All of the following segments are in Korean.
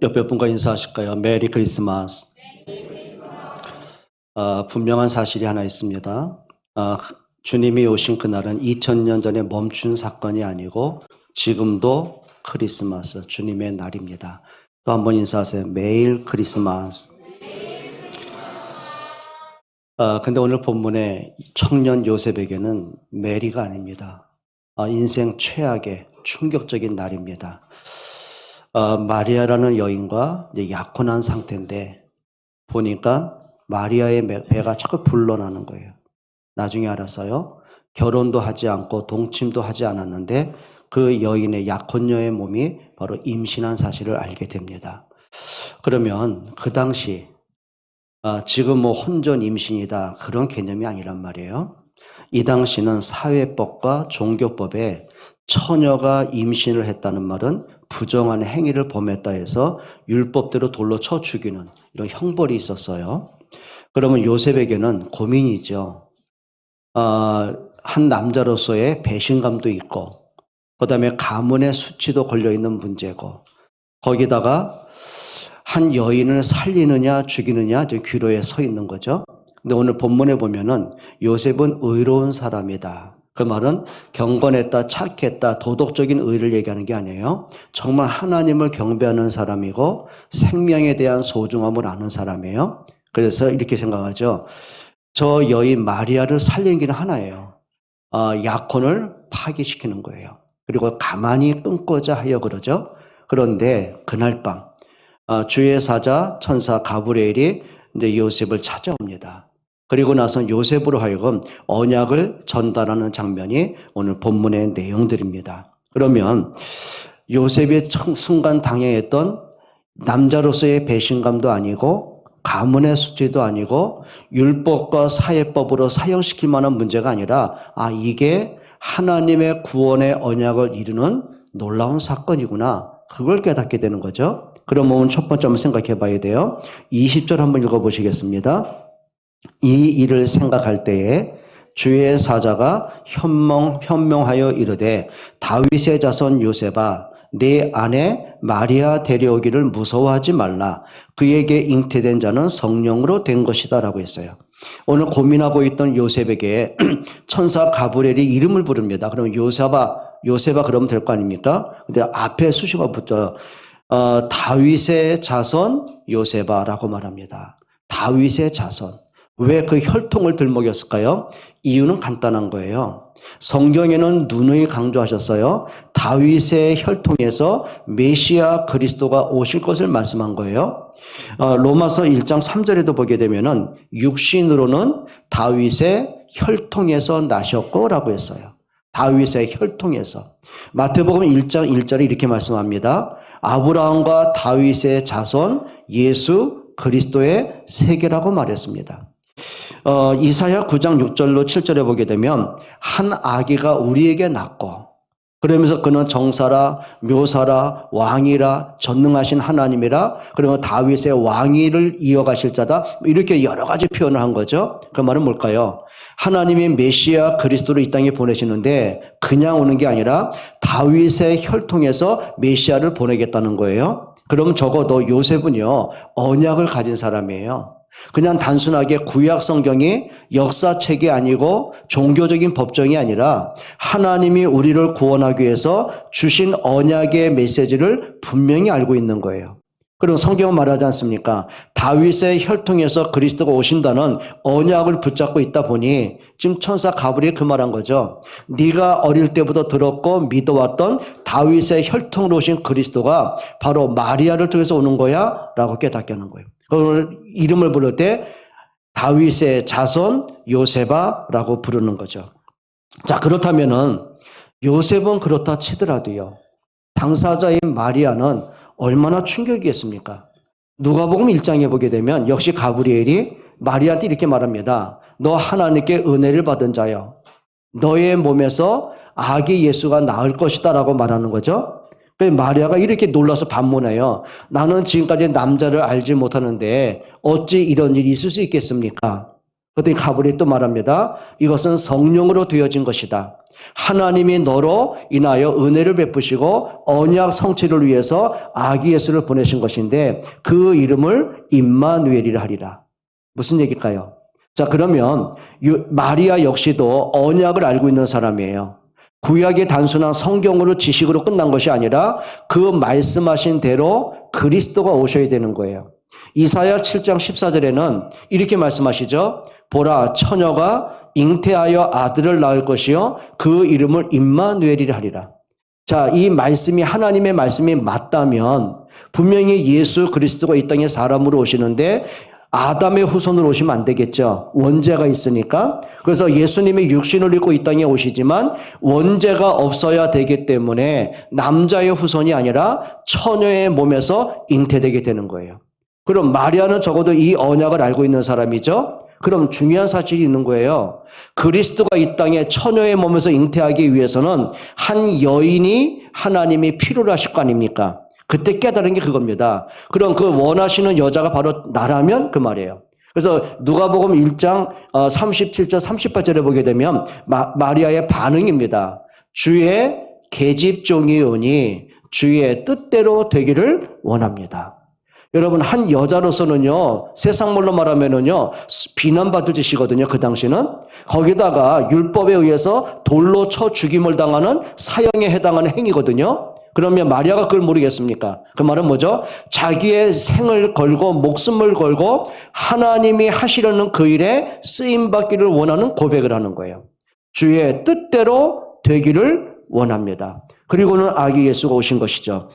옆에 분과 인사하실까요? 메리 크리스마스. 분명한 사실이 하나 있습니다. 주님이 오신 그날은 2000년 전에 멈춘 사건이 아니고 지금도 크리스마스, 주님의 날입니다. 또 한 번 인사하세요. 매일 크리스마스. 근데 오늘 본문에 청년 요셉에게는 메리가 아닙니다. 인생 최악의 충격적인 날입니다. 마리아라는 여인과 이제 약혼한 상태인데 보니까 마리아의 배가 자꾸 불러나는 거예요. 나중에 알았어요. 결혼도 하지 않고 동침도 하지 않았는데 그 여인의 약혼녀의 몸이 바로 임신한 사실을 알게 됩니다. 그러면 그 당시 지금 혼전 임신이다 그런 개념이 아니란 말이에요. 이 당시는 사회법과 종교법에 처녀가 임신을 했다는 말은 부정한 행위를 범했다 해서 율법대로 돌로 쳐 죽이는 이런 형벌이 있었어요. 그러면 요셉에게는 고민이죠. 한 남자로서의 배신감도 있고 그 다음에 가문의 수치도 걸려있는 문제고 거기다가 한 여인을 살리느냐 죽이느냐 귀로에 서 있는 거죠. 근데 오늘 본문에 보면은 요셉은 의로운 사람이다. 그 말은 경건했다, 착했다, 도덕적인 의를 얘기하는 게 아니에요. 정말 하나님을 경배하는 사람이고 생명에 대한 소중함을 아는 사람이에요. 그래서 이렇게 생각하죠. 저 여인 마리아를 살리는 길은 하나예요. 약혼을 파기시키는 거예요. 그리고 가만히 끊고자 하여 그러죠. 그런데 그날 밤 주의 사자 천사 가브리엘이 이제 요셉을 찾아옵니다. 그리고 나서 요셉으로 하여금 언약을 전달하는 장면이 오늘 본문의 내용들입니다. 그러면 요셉이 순간 당해했던 남자로서의 배신감도 아니고 가문의 수치도 아니고 율법과 사회법으로 사형시킬 만한 문제가 아니라 이게 하나님의 구원의 언약을 이루는 놀라운 사건이구나. 그걸 깨닫게 되는 거죠. 그러면 첫 번째 한번 생각해 봐야 돼요. 20절 한번 읽어보시겠습니다. 이 일을 생각할 때에 주의 사자가 현명하여 이르되 다윗의 자손 요셉아 내 아내 마리아 데려오기를 무서워하지 말라. 그에게 잉태된 자는 성령으로 된 것이다 라고 했어요. 오늘 고민하고 있던 요셉에게 천사 가브리엘이 이름을 부릅니다. 그럼 요셉아 그러면 될 거 아닙니까? 근데 앞에 수식어가 붙어요. 다윗의 자손 요셉아라고 말합니다. 다윗의 자손. 왜 그 혈통을 들먹였을까요? 이유는 간단한 거예요. 성경에는 누누이 강조하셨어요. 다윗의 혈통에서 메시아 그리스도가 오실 것을 말씀한 거예요. 로마서 1장 3절에도 보게 되면은 육신으로는 다윗의 혈통에서 나셨고 라고 했어요. 다윗의 혈통에서. 마태복음 1장 1절에 이렇게 말씀합니다. 아브라함과 다윗의 자손 예수 그리스도의 세계라고 말했습니다. 이사야 9장 6절로 7절에 보게 되면 한 아기가 우리에게 낳고 그러면서 그는 정사라 묘사라 왕이라 전능하신 하나님이라 그리고 다윗의 왕위를 이어가실 자다 이렇게 여러 가지 표현을 한 거죠. 그 말은 뭘까요? 하나님이 메시아 그리스도를 이 땅에 보내시는데 그냥 오는 게 아니라 다윗의 혈통에서 메시아를 보내겠다는 거예요. 그럼 적어도 요셉은요 언약을 가진 사람이에요. 그냥 단순하게 구약 성경이 역사책이 아니고 종교적인 법정이 아니라 하나님이 우리를 구원하기 위해서 주신 언약의 메시지를 분명히 알고 있는 거예요. 그럼 성경은 말하지 않습니까? 다윗의 혈통에서 그리스도가 오신다는 언약을 붙잡고 있다 보니 지금 천사 가브리엘이 그 말한 거죠. 네가 어릴 때부터 들었고 믿어왔던 다윗의 혈통으로 오신 그리스도가 바로 마리아를 통해서 오는 거야 라고 깨닫게 하는 거예요. 그걸 이름을 부를 때 다윗의 자손 요셉아라고 부르는 거죠. 자, 그렇다면은 요셉은 그렇다 치더라도요. 당사자인 마리아는 얼마나 충격이겠습니까? 누가복음 1장에 보게 되면 역시 가브리엘이 마리아한테 이렇게 말합니다. 너 하나님께 은혜를 받은 자여. 너의 몸에서 아기 예수가 나을 것이다 라고 말하는 거죠. 마리아가 이렇게 놀라서 반문해요. 나는 지금까지 남자를 알지 못하는데 어찌 이런 일이 있을 수 있겠습니까? 그랬더니 가브리엘이 또 말합니다. 이것은 성령으로 되어진 것이다. 하나님이 너로 인하여 은혜를 베푸시고 언약 성취를 위해서 아기 예수를 보내신 것인데 그 이름을 임마누엘이라 하리라. 무슨 얘기일까요? 자, 그러면 마리아 역시도 언약을 알고 있는 사람이에요. 구약의 단순한 성경으로 지식으로 끝난 것이 아니라 그 말씀하신 대로 그리스도가 오셔야 되는 거예요. 이사야 7장 14절에는 이렇게 말씀하시죠. 보라, 처녀가 잉태하여 아들을 낳을 것이요 그 이름을 임마누엘이라 하리라. 자, 이 말씀이 하나님의 말씀이 맞다면 분명히 예수 그리스도가 이 땅에 사람으로 오시는데 아담의 후손으로 오시면 안 되겠죠. 원죄가 있으니까. 그래서 예수님이 육신을 입고 이 땅에 오시지만 원죄가 없어야 되기 때문에 남자의 후손이 아니라 처녀의 몸에서 잉태되게 되는 거예요. 그럼 마리아는 적어도 이 언약을 알고 있는 사람이죠. 그럼 중요한 사실이 있는 거예요. 그리스도가 이 땅에 처녀의 몸에서 잉태하기 위해서는 한 여인이 하나님이 필요로 하실 거 아닙니까? 그때 깨달은 게 그겁니다. 그럼 그 원하시는 여자가 바로 나라면 그 말이에요. 그래서 누가복음 1장 37절 38절에 보게 되면 마리아의 반응입니다. 주의 계집종이오니 주의 뜻대로 되기를 원합니다. 여러분, 한 여자로서는요, 세상말로 말하면은요, 비난받을 짓이거든요, 그 당시는. 거기다가 율법에 의해서 돌로 쳐 죽임을 당하는 사형에 해당하는 행위거든요. 그러면 마리아가 그걸 모르겠습니까? 그 말은 뭐죠? 자기의 생을 걸고 목숨을 걸고 하나님이 하시려는 그 일에 쓰임받기를 원하는 고백을 하는 거예요. 주의 뜻대로 되기를 원합니다. 그리고는 아기 예수가 오신 것이죠.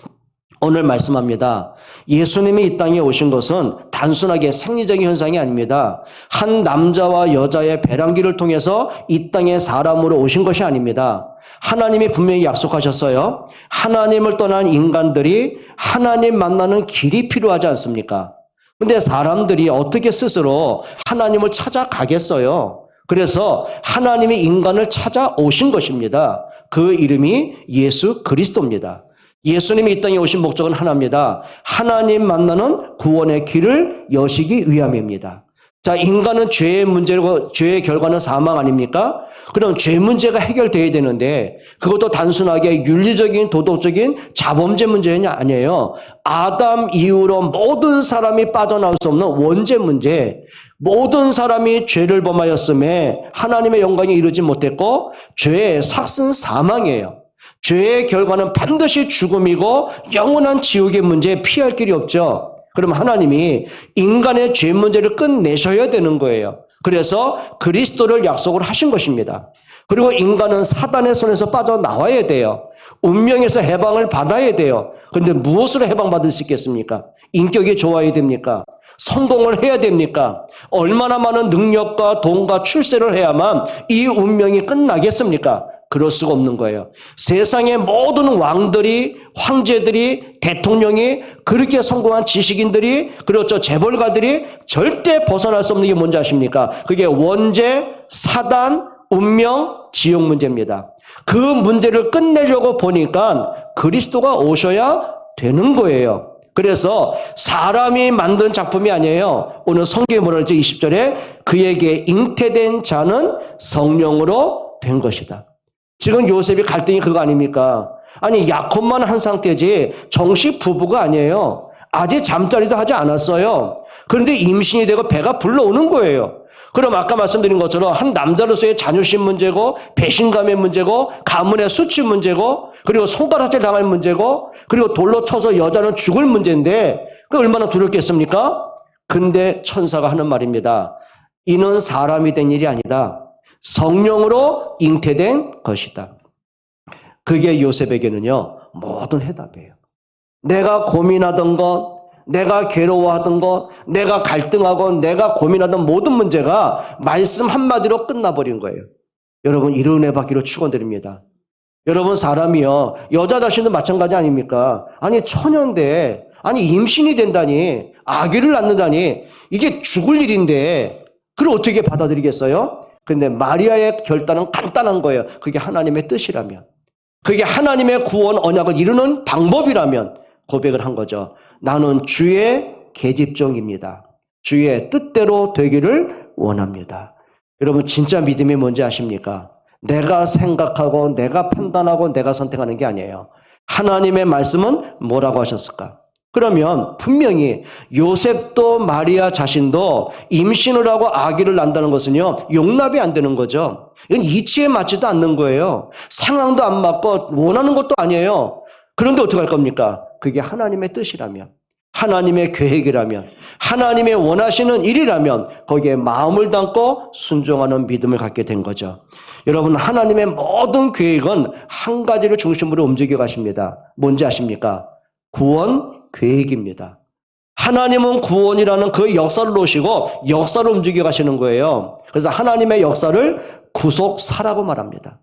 오늘 말씀합니다. 예수님이 이 땅에 오신 것은 단순하게 생리적인 현상이 아닙니다. 한 남자와 여자의 배란기를 통해서 이 땅에 사람으로 오신 것이 아닙니다. 하나님이 분명히 약속하셨어요. 하나님을 떠난 인간들이 하나님 만나는 길이 필요하지 않습니까? 근데 사람들이 어떻게 스스로 하나님을 찾아가겠어요? 그래서 하나님이 인간을 찾아오신 것입니다. 그 이름이 예수 그리스도입니다. 예수님이 이 땅에 오신 목적은 하나입니다. 하나님 만나는 구원의 길을 여시기 위함입니다. 자, 인간은 죄의 문제고 죄의 결과는 사망 아닙니까? 그럼 죄 문제가 해결돼야 되는데 그것도 단순하게 윤리적인 도덕적인 자범죄 문제는 아니에요. 아담 이후로 모든 사람이 빠져나올 수 없는 원죄 문제, 모든 사람이 죄를 범하였음에 하나님의 영광에 이르지 못했고 죄의 삭슨 사망이에요. 죄의 결과는 반드시 죽음이고 영원한 지옥의 문제에 피할 길이 없죠. 그럼 하나님이 인간의 죄 문제를 끝내셔야 되는 거예요. 그래서 그리스도를 약속을 하신 것입니다. 그리고 인간은 사단의 손에서 빠져나와야 돼요. 운명에서 해방을 받아야 돼요. 그런데 무엇으로 해방받을 수 있겠습니까? 인격이 좋아야 됩니까? 성공을 해야 됩니까? 얼마나 많은 능력과 돈과 출세를 해야만 이 운명이 끝나겠습니까? 그럴 수가 없는 거예요. 세상의 모든 왕들이, 황제들이, 대통령이, 그렇게 성공한 지식인들이, 그렇죠, 재벌가들이 절대 벗어날 수 없는 게 뭔지 아십니까? 그게 원죄, 사단, 운명, 지옥 문제입니다. 그 문제를 끝내려고 보니까 그리스도가 오셔야 되는 거예요. 그래서 사람이 만든 작품이 아니에요. 오늘 성경에 뭐라 그러죠? 20절에 그에게 잉태된 자는 성령으로 된 것이다. 지금 요셉이 갈등이 그거 아닙니까? 아니, 약혼만 한 상태지 정식 부부가 아니에요. 아직 잠자리도 하지 않았어요. 그런데 임신이 되고 배가 불러오는 거예요. 그럼 아까 말씀드린 것처럼 한 남자로서의 자존심 문제고 배신감의 문제고 가문의 수치 문제고 그리고 손가락질 당할 문제고 그리고 돌로 쳐서 여자는 죽을 문제인데 그 얼마나 두렵겠습니까? 근데 천사가 하는 말입니다. 이는 사람이 된 일이 아니다. 성령으로 잉태된 것이다. 그게 요셉에게는요, 모든 해답이에요. 내가 고민하던 것, 내가 괴로워하던 것, 내가 갈등하고 내가 고민하던 모든 문제가 말씀 한마디로 끝나버린 거예요. 여러분, 이런 은혜 받기로 축원드립니다. 여러분, 사람이요, 여자 자신도 마찬가지 아닙니까? 아니, 처녀인데, 아니, 임신이 된다니, 아기를 낳는다니, 이게 죽을 일인데, 그걸 어떻게 받아들이겠어요? 근데 마리아의 결단은 간단한 거예요. 그게 하나님의 뜻이라면, 그게 하나님의 구원 언약을 이루는 방법이라면 고백을 한 거죠. 나는 주의 계집종입니다. 주의 뜻대로 되기를 원합니다. 여러분, 진짜 믿음이 뭔지 아십니까? 내가 생각하고 내가 판단하고 내가 선택하는 게 아니에요. 하나님의 말씀은 뭐라고 하셨을까? 그러면 분명히 요셉도 마리아 자신도 임신을 하고 아기를 낳는다는 것은요, 용납이 안 되는 거죠. 이건 이치에 맞지도 않는 거예요. 상황도 안 맞고 원하는 것도 아니에요. 그런데 어떻게 할 겁니까? 그게 하나님의 뜻이라면, 하나님의 계획이라면, 하나님의 원하시는 일이라면 거기에 마음을 담고 순종하는 믿음을 갖게 된 거죠. 여러분, 하나님의 모든 계획은 한 가지를 중심으로 움직여 가십니다. 뭔지 아십니까? 구원 계획입니다. 하나님은 구원이라는 그 역사를 놓으시고 역사를 움직여 가시는 거예요. 그래서 하나님의 역사를 구속사라고 말합니다.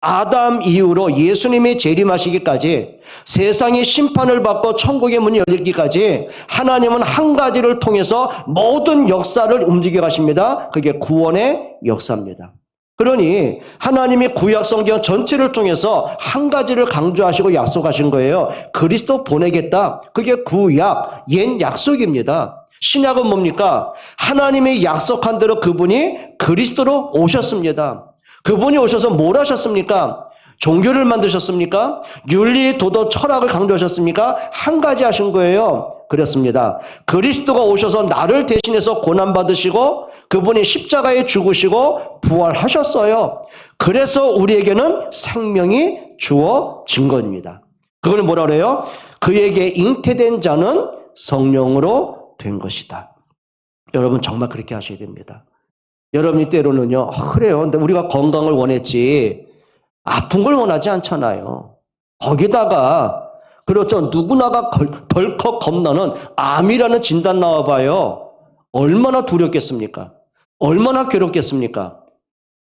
아담 이후로 예수님이 재림하시기까지, 세상이 심판을 받고 천국의 문이 열리기까지 하나님은 한 가지를 통해서 모든 역사를 움직여 가십니다. 그게 구원의 역사입니다. 그러니 하나님이 구약 성경 전체를 통해서 한 가지를 강조하시고 약속하신 거예요. 그리스도 보내겠다. 그게 구약, 옛 약속입니다. 신약은 뭡니까? 하나님이 약속한 대로 그분이 그리스도로 오셨습니다. 그분이 오셔서 뭘 하셨습니까? 종교를 만드셨습니까? 윤리, 도덕, 철학을 강조하셨습니까? 한 가지 하신 거예요. 그렇습니다. 그리스도가 오셔서 나를 대신해서 고난받으시고 그분이 십자가에 죽으시고 부활하셨어요. 그래서 우리에게는 생명이 주어진 겁니다. 그걸 뭐라 그래요? 그에게 잉태된 자는 성령으로 된 것이다. 여러분 정말 그렇게 하셔야 됩니다. 여러분이 때로는요, 그래요. 근데 우리가 건강을 원했지 아픈 걸 원하지 않잖아요. 거기다가 그렇죠. 누구나가 덜컥 겁나는 암이라는 진단 나와봐요. 얼마나 두렵겠습니까? 얼마나 괴롭겠습니까?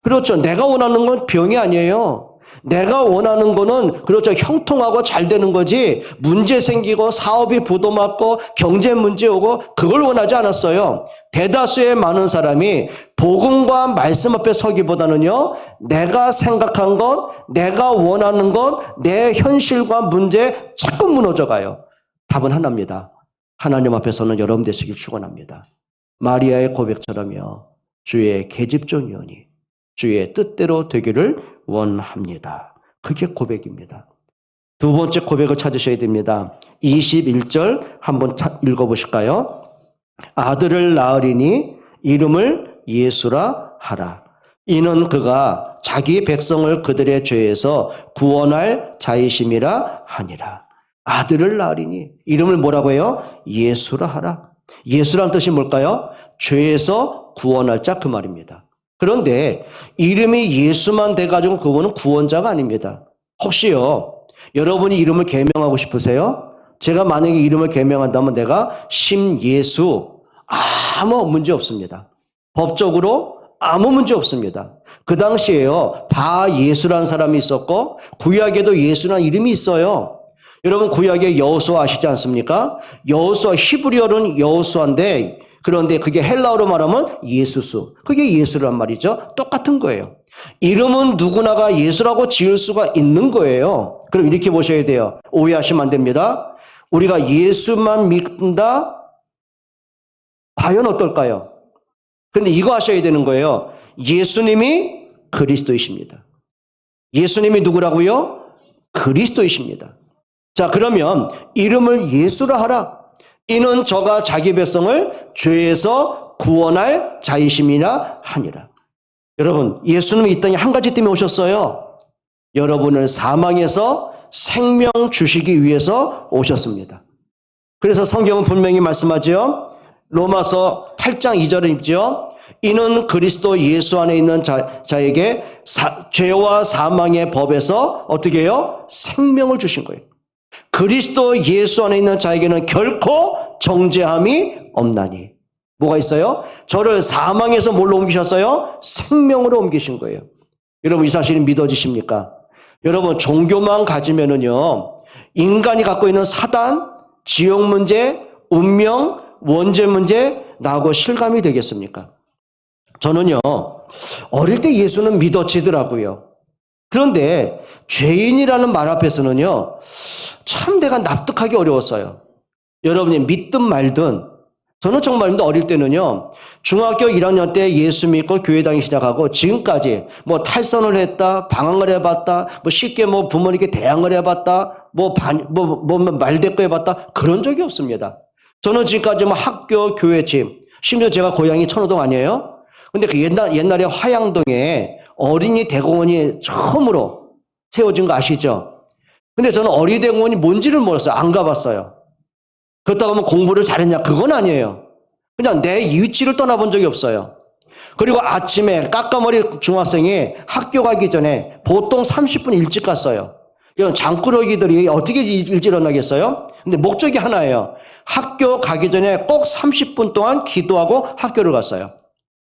그렇죠. 내가 원하는 건 병이 아니에요. 내가 원하는 거는 그렇죠. 형통하고 잘 되는 거지 문제 생기고 사업이 부도맞고 경제 문제 오고 그걸 원하지 않았어요. 대다수의 많은 사람이 복음과 말씀 앞에 서기보다는요, 내가 생각한 것, 내가 원하는 것, 내 현실과 문제 자꾸 무너져 가요. 답은 하나입니다. 하나님 앞에서는 여러분 되시길 축원합니다. 마리아의 고백처럼요, 주의 계집종이오니 주의 뜻대로 되기를 원합니다. 그게 고백입니다. 두 번째 고백을 찾으셔야 됩니다. 21절 한번 읽어보실까요? 아들을 낳으리니 이름을 예수라 하라. 이는 그가 자기 백성을 그들의 죄에서 구원할 자이심이라 하니라. 아들을 낳으리니 이름을 뭐라고 해요? 예수라 하라. 예수란 뜻이 뭘까요? 죄에서 구원할 자 그 말입니다. 그런데 이름이 예수만 돼가지고 그분은 구원자가 아닙니다. 혹시요, 여러분이 이름을 개명하고 싶으세요? 제가 만약에 이름을 개명한다면 내가 심예수, 아무 문제 없습니다. 법적으로 아무 문제 없습니다. 그 당시에요, 바예수라는 사람이 있었고 구약에도 예수라는 이름이 있어요. 여러분 구약에 여호수아 아시지 않습니까? 여호수아, 히브리어는 여호수아인데 그런데 그게 헬라어로 말하면 예수수. 그게 예수란 말이죠. 똑같은 거예요. 이름은 누구나가 예수라고 지을 수가 있는 거예요. 그럼 이렇게 보셔야 돼요. 오해하시면 안 됩니다. 우리가 예수만 믿는다? 과연 어떨까요? 그런데 이거 하셔야 되는 거예요. 예수님이 그리스도이십니다. 예수님이 누구라고요? 그리스도이십니다. 자, 그러면 이름을 예수라 하라. 이는 저가 자기 백성을 죄에서 구원할 자이심이라 하니라. 여러분, 예수님이 이 땅에 한 가지 때문에 오셨어요. 여러분을 사망에서 생명 주시기 위해서 오셨습니다. 그래서 성경은 분명히 말씀하죠. 로마서 8장 2절에 있죠. 이는 그리스도 예수 안에 있는 자에게 죄와 사망의 법에서 어떻게 해요? 생명을 주신 거예요. 그리스도 예수 안에 있는 자에게는 결코 정죄함이 없나니. 뭐가 있어요? 저를 사망에서 뭘로 옮기셨어요? 생명으로 옮기신 거예요. 여러분 이 사실이 믿어지십니까? 여러분 종교만 가지면은요, 인간이 갖고 있는 사단, 지옥 문제, 운명, 원죄 문제 나하고 실감이 되겠습니까? 저는요, 어릴 때 예수는 믿어지더라고요. 그런데 죄인이라는 말 앞에서는요, 참 내가 납득하기 어려웠어요. 여러분이 믿든 말든 저는 정말입니다. 어릴 때는요, 중학교 1학년 때 예수 믿고 교회 다니기 시작하고 지금까지 뭐 탈선을 했다, 방황을 해봤다, 뭐 쉽게 뭐 부모님께 대항을 해봤다, 말대꾸 해봤다, 그런 적이 없습니다. 저는 지금까지 뭐 학교, 교회, 집, 심지어 제가 고향이 천호동 아니에요? 근데 그 옛날에 화양동에 어린이 대공원이 처음으로 세워진 거 아시죠? 근데 저는 어린이 대공원이 뭔지를 몰랐어요. 안 가봤어요. 그렇다고 하면 공부를 잘했냐? 그건 아니에요. 그냥 내 위치를 떠나본 적이 없어요. 그리고 아침에 까까머리 중학생이 학교 가기 전에 보통 30분 일찍 갔어요. 이건 장꾸러기들이 어떻게 일찍 일어나겠어요? 근데 목적이 하나예요. 학교 가기 전에 꼭 30분 동안 기도하고 학교를 갔어요.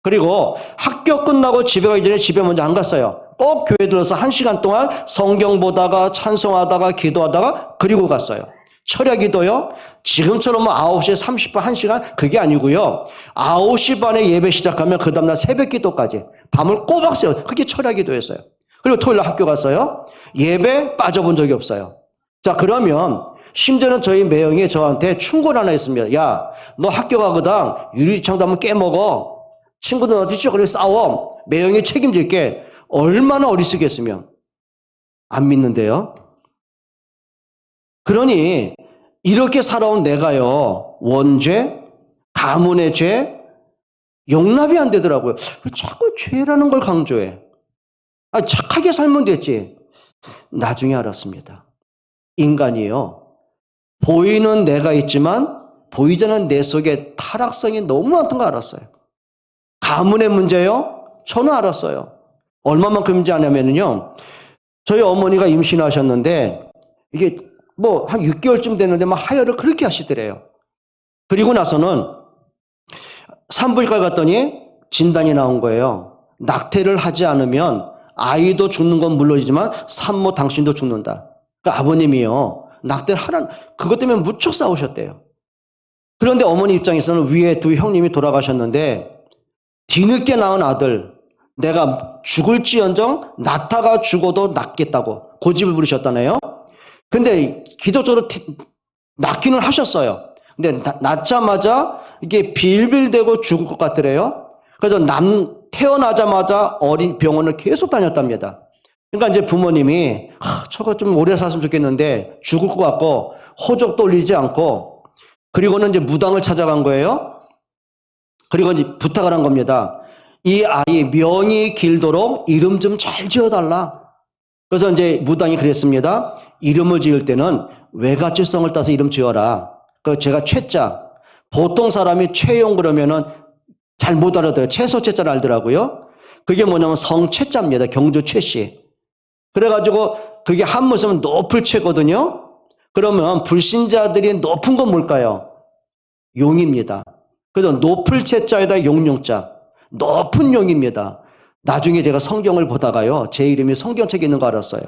그리고 학교 끝나고 집에 가기 전에 집에 먼저 안 갔어요. 꼭 교회 들어서 1시간 동안 성경 보다가 찬송하다가 기도하다가 그리고 갔어요. 철야 기도요. 지금처럼 9시에 30분 1시간 그게 아니고요. 9시 반에 예배 시작하면 그 다음날 새벽 기도까지 밤을 꼬박 새요. 그게 철야 기도였어요. 그리고 토요일 날 학교 갔어요. 예배 빠져본 적이 없어요. 자, 그러면 심지어는 저희 매형이 저한테 충고를 하나 했습니다. 야, 너 학교 가거든 유리창도 한번 깨먹어. 친구들 어디죠? 그래 싸워. 매형이 책임질게. 얼마나 어리석겠으면. 안 믿는데요. 그러니 이렇게 살아온 내가요. 원죄, 가문의 죄, 용납이 안 되더라고요. 왜 자꾸 죄라는 걸 강조해? 착하게 살면 됐지. 나중에 알았습니다. 인간이요. 보이는 내가 있지만 보이지 않는 내 속에 타락성이 너무 많던 거 알았어요. 가문의 문제요? 저는 알았어요. 얼마만큼인지 아냐면요. 저희 어머니가 임신하셨는데 이게 뭐 한 6개월쯤 됐는데 막 하혈을 그렇게 하시더래요. 그리고 나서는 산부인과 갔더니 진단이 나온 거예요. 낙태를 하지 않으면 아이도 죽는 건 물론이지만 산모 당신도 죽는다. 그러니까 아버님이요. 낙태를 하라는 그것 때문에 무척 싸우셨대요. 그런데 어머니 입장에서는 위에 두 형님이 돌아가셨는데 뒤늦게 낳은 아들 내가 죽을지언정 낳다가 죽어도 낫겠다고 고집을 부리셨다네요. 근데 기적적으로 낳기는 하셨어요. 근데 낳자마자 이게 빌빌대고 죽을 것 같더래요. 그래서 태어나자마자 어린 병원을 계속 다녔답니다. 그러니까 이제 부모님이 저거 좀 오래 살았으면 좋겠는데 죽을 것 같고 호적도 올리지 않고 그리고는 이제 무당을 찾아간 거예요. 그리고 이제 부탁을 한 겁니다. 이 아이 명이 길도록 이름 좀 잘 지어달라. 그래서 이제 무당이 그랬습니다. 이름을 지을 때는 외가치성을 따서 이름 지어라. 그 제가 최자. 보통 사람이 최용 그러면은 잘 못 알아들어요. 채소 채자를 알더라고요. 그게 뭐냐면 성최자입니다. 경주 최씨. 그래가지고 그게 한문 쓰면 높을 최거든요. 그러면 불신자들이 높은 건 뭘까요? 용입니다. 그래서 높을 채자에다 용용자. 높은 용입니다. 나중에 제가 성경을 보다가요. 제 이름이 성경책에 있는 거 알았어요.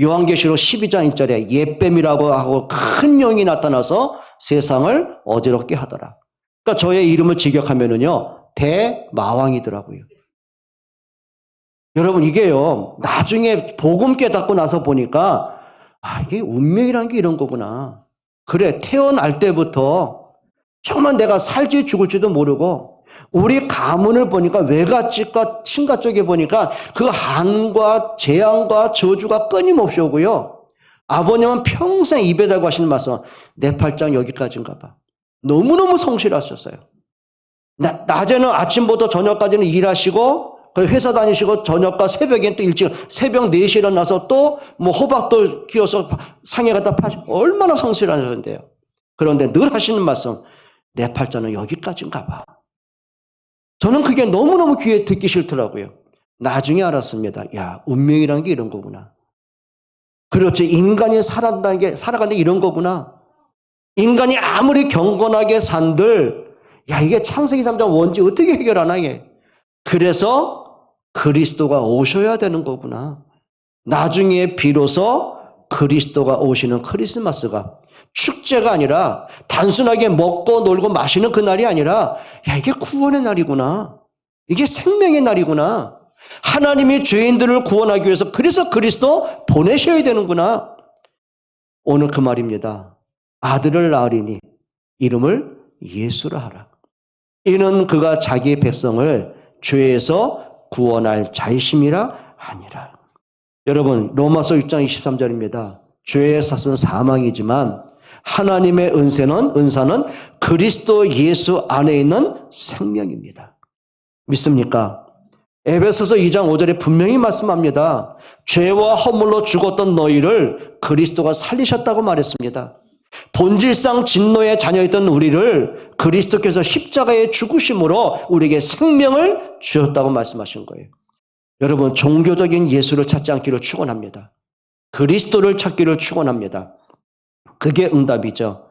요한계시록 12장 1절에 옛뱀이라고 하고 큰 용이 나타나서 세상을 어지럽게 하더라. 그러니까 저의 이름을 직역하면은요. 대마왕이더라고요. 여러분 이게요. 나중에 복음 깨닫고 나서 보니까 이게 운명이라는 게 이런 거구나. 그래 태어날 때부터 정말 내가 살지 죽을지도 모르고 우리 가문을 보니까 외가집과 친가 쪽에 보니까 그 한과 재앙과 저주가 끊임없이 오고요. 아버님은 평생 입에 달고 하시는 말씀 내 팔짱 여기까지인가 봐. 너무너무 성실하셨어요. 낮에는 아침부터 저녁까지는 일하시고 회사 다니시고 저녁과 새벽엔 또 일찍 새벽 4시에 일어나서 또 뭐 호박도 키워서 상해 갖다 파시고 얼마나 성실하셨는데요. 그런데 늘 하시는 말씀 내 팔짱은 여기까지인가 봐. 저는 그게 너무너무 귀에 듣기 싫더라고요. 나중에 알았습니다. 야, 운명이라는 게 이런 거구나. 그렇죠. 인간이 살아가는 게 이런 거구나. 인간이 아무리 경건하게 산들, 야, 이게 창세기 3장 원죄 어떻게 해결하나, 이게. 그래서 그리스도가 오셔야 되는 거구나. 나중에 비로소 그리스도가 오시는 크리스마스가 축제가 아니라 단순하게 먹고 놀고 마시는 그날이 아니라 야 이게 구원의 날이구나. 이게 생명의 날이구나. 하나님이 죄인들을 구원하기 위해서 그래서 그리스도 보내셔야 되는구나. 오늘 그 말입니다. 아들을 낳으리니 이름을 예수라 하라. 이는 그가 자기 백성을 죄에서 구원할 자이심이라 하니라. 여러분, 로마서 6장 23절입니다. 죄의 삭은 사망이지만 하나님의 은사는 그리스도 예수 안에 있는 생명입니다. 믿습니까? 에베소서 2장 5절에 분명히 말씀합니다. 죄와 허물로 죽었던 너희를 그리스도가 살리셨다고 말했습니다. 본질상 진노의 자녀였던 우리를 그리스도께서 십자가에 죽으심으로 우리에게 생명을 주셨다고 말씀하신 거예요. 여러분, 종교적인 예수를 찾지 않기를 축원합니다. 그리스도를 찾기를 축원합니다. 그게 응답이죠.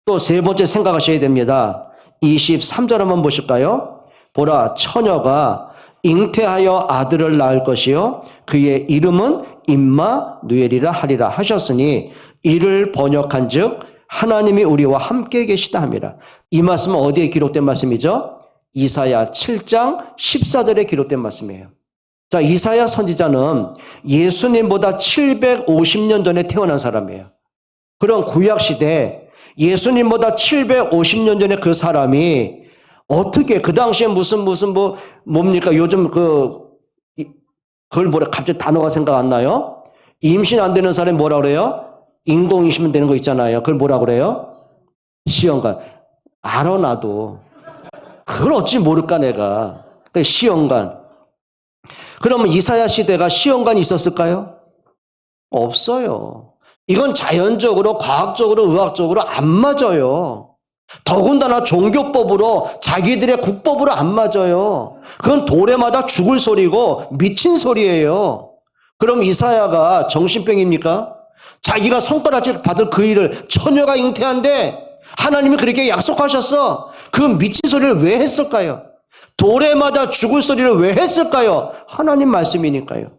또 세 번째 생각하셔야 됩니다. 23절 한번 보실까요? 보라, 처녀가 잉태하여 아들을 낳을 것이요 그의 이름은 임마누엘이라 하리라 하셨으니 이를 번역한즉 하나님이 우리와 함께 계시다 함이라. 이 말씀은 어디에 기록된 말씀이죠? 이사야 7장 14절에 기록된 말씀이에요. 자, 이사야 선지자는 예수님보다 750년 전에 태어난 사람이에요. 그런 구약시대 예수님보다 750년 전에 그 사람이 어떻게 그 당시에 뭡니까? 요즘 그걸 뭐라 갑자기 단어가 생각 안 나요? 임신 안 되는 사람이 뭐라 그래요? 인공임신 되는 거 있잖아요. 그걸 뭐라 그래요? 시험관. 알아 나도. 그걸 어찌 모를까 내가. 시험관. 그러면 이사야 시대가 시험관이 있었을까요? 없어요. 이건 자연적으로, 과학적으로, 의학적으로 안 맞아요. 더군다나 종교법으로, 자기들의 국법으로 안 맞아요. 그건 도래마다 죽을 소리고 미친 소리예요. 그럼 이사야가 정신병입니까? 자기가 손가락질 받을 그 일을 처녀가 잉태한데 하나님이 그렇게 약속하셨어. 그 미친 소리를 왜 했을까요? 도래마다 죽을 소리를 왜 했을까요? 하나님 말씀이니까요.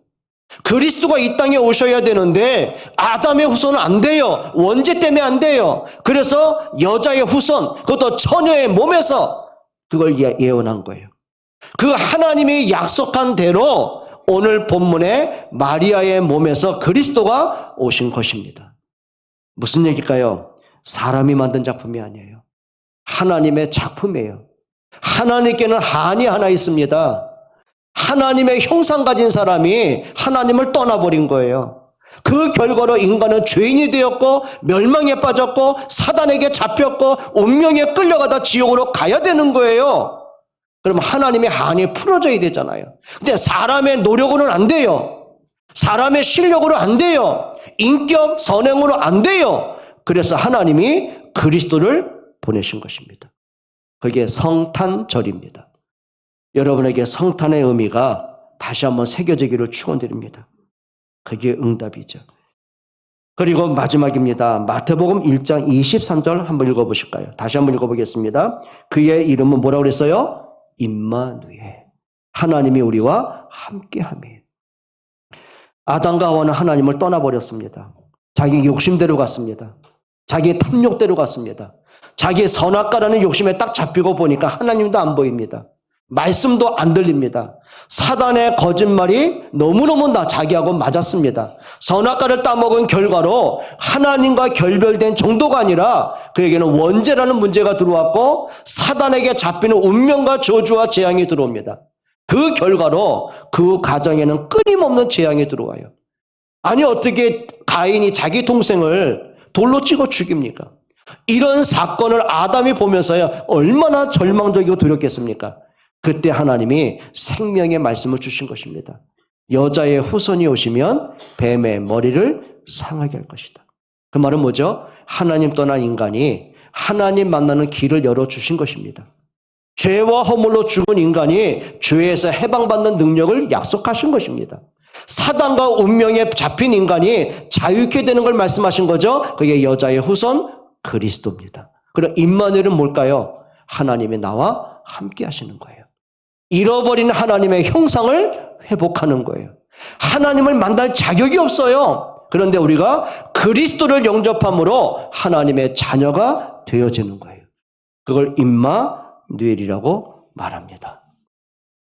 그리스도가 이 땅에 오셔야 되는데 아담의 후손은 안 돼요. 원죄 때문에 안 돼요. 그래서 여자의 후손, 그것도 처녀의 몸에서 그걸 예언한 거예요. 그 하나님이 약속한 대로 오늘 본문에 마리아의 몸에서 그리스도가 오신 것입니다. 무슨 얘기일까요? 사람이 만든 작품이 아니에요. 하나님의 작품이에요. 하나님께는 한이 하나 있습니다. 하나님의 형상 가진 사람이 하나님을 떠나버린 거예요. 그 결과로 인간은 죄인이 되었고 멸망에 빠졌고 사단에게 잡혔고 운명에 끌려가다 지옥으로 가야 되는 거예요. 그럼 하나님의 한이 풀어져야 되잖아요. 근데 사람의 노력으로는 안 돼요. 사람의 실력으로 안 돼요. 인격, 선행으로 안 돼요. 그래서 하나님이 그리스도를 보내신 것입니다. 그게 성탄절입니다. 여러분에게 성탄의 의미가 다시 한번 새겨지기를 축원드립니다. 그게 응답이죠. 그리고 마지막입니다. 마태복음 1장 23절 한번 읽어보실까요? 다시 한번 읽어보겠습니다. 그의 이름은 뭐라고 그랬어요? 임마누엘. 하나님이 우리와 함께함이에요. 아담과 하와는 하나님을 떠나버렸습니다. 자기 욕심대로 갔습니다. 자기 탐욕대로 갔습니다. 자기 선악과라는 욕심에 딱 잡히고 보니까 하나님도 안 보입니다. 말씀도 안 들립니다. 사단의 거짓말이 너무너무 자기하고 맞았습니다. 선악과를 따먹은 결과로 하나님과 결별된 정도가 아니라 그에게는 원죄라는 문제가 들어왔고 사단에게 잡히는 운명과 저주와 재앙이 들어옵니다. 그 결과로 그 가정에는 끊임없는 재앙이 들어와요. 아니 어떻게 가인이 자기 동생을 돌로 찍어 죽입니까? 이런 사건을 아담이 보면서야 얼마나 절망적이고 두렵겠습니까? 그때 하나님이 생명의 말씀을 주신 것입니다. 여자의 후손이 오시면 뱀의 머리를 상하게 할 것이다. 그 말은 뭐죠? 하나님 떠난 인간이 하나님 만나는 길을 열어주신 것입니다. 죄와 허물로 죽은 인간이 죄에서 해방받는 능력을 약속하신 것입니다. 사단과 운명에 잡힌 인간이 자유케 되는 걸 말씀하신 거죠. 그게 여자의 후손 그리스도입니다. 그럼 임마누엘은 뭘까요? 하나님이 나와 함께 하시는 거예요. 잃어버린 하나님의 형상을 회복하는 거예요. 하나님을 만날 자격이 없어요. 그런데 우리가 그리스도를 영접함으로 하나님의 자녀가 되어지는 거예요. 그걸 임마누엘이라고 말합니다.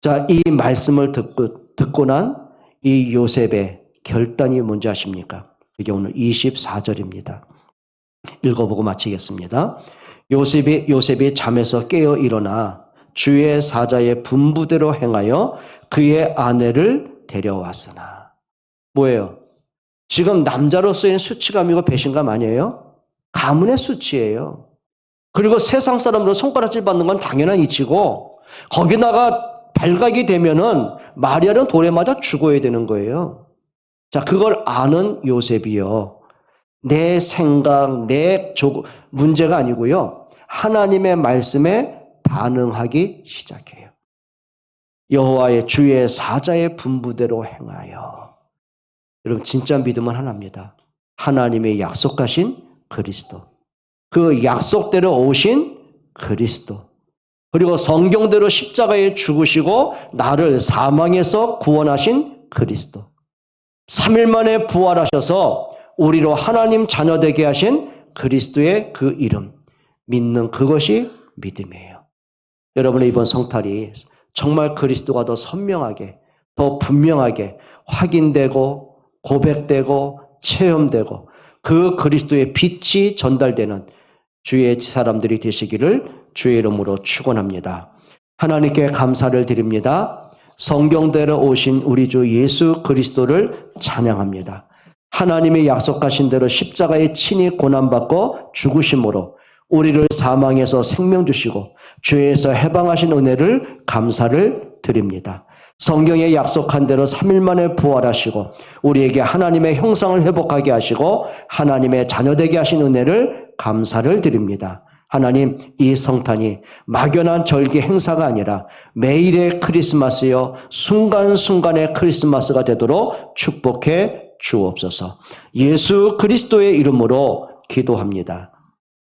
자, 이 말씀을 듣고 난 이 요셉의 결단이 뭔지 아십니까? 이게 오늘 24절입니다. 읽어보고 마치겠습니다. 요셉이 잠에서 깨어 일어나 주의 사자의 분부대로 행하여 그의 아내를 데려왔으나. 뭐예요? 지금 남자로서의 수치감이고 배신감 아니에요? 가문의 수치예요. 그리고 세상 사람으로 손가락질 받는 건 당연한 이치고, 거기다가 발각이 되면은 마리아는 돌에 맞아 죽어야 되는 거예요. 자, 그걸 아는 요셉이요. 내 생각, 문제가 아니고요. 하나님의 말씀에 반응하기 시작해요. 여호와의 주의 사자의 분부대로 행하여. 여러분, 진짜 믿음은 하나입니다. 하나님의 약속하신 그리스도. 그 약속대로 오신 그리스도. 그리고 성경대로 십자가에 죽으시고 나를 사망에서 구원하신 그리스도. 3일 만에 부활하셔서 우리로 하나님 자녀 되게 하신 그리스도의 그 이름. 믿는 그것이 믿음이에요. 여러분의 이번 성탈이 정말 그리스도가 더 선명하게, 더 분명하게 확인되고 고백되고 체험되고 그 그리스도의 빛이 전달되는 주의 사람들이 되시기를 주의 이름으로 축원합니다. 하나님께 감사를 드립니다. 성경대로 오신 우리 주 예수 그리스도를 찬양합니다. 하나님이 약속하신 대로 십자가에 친히 고난받고 죽으심으로 우리를 사망에서 생명 주시고 죄에서 해방하신 은혜를 감사를 드립니다. 성경에 약속한 대로 3일 만에 부활하시고 우리에게 하나님의 형상을 회복하게 하시고 하나님의 자녀되게 하신 은혜를 감사를 드립니다. 하나님, 이 성탄이 막연한 절기 행사가 아니라 매일의 크리스마스여 순간순간의 크리스마스가 되도록 축복해 주옵소서. 예수 그리스도의 이름으로 기도합니다.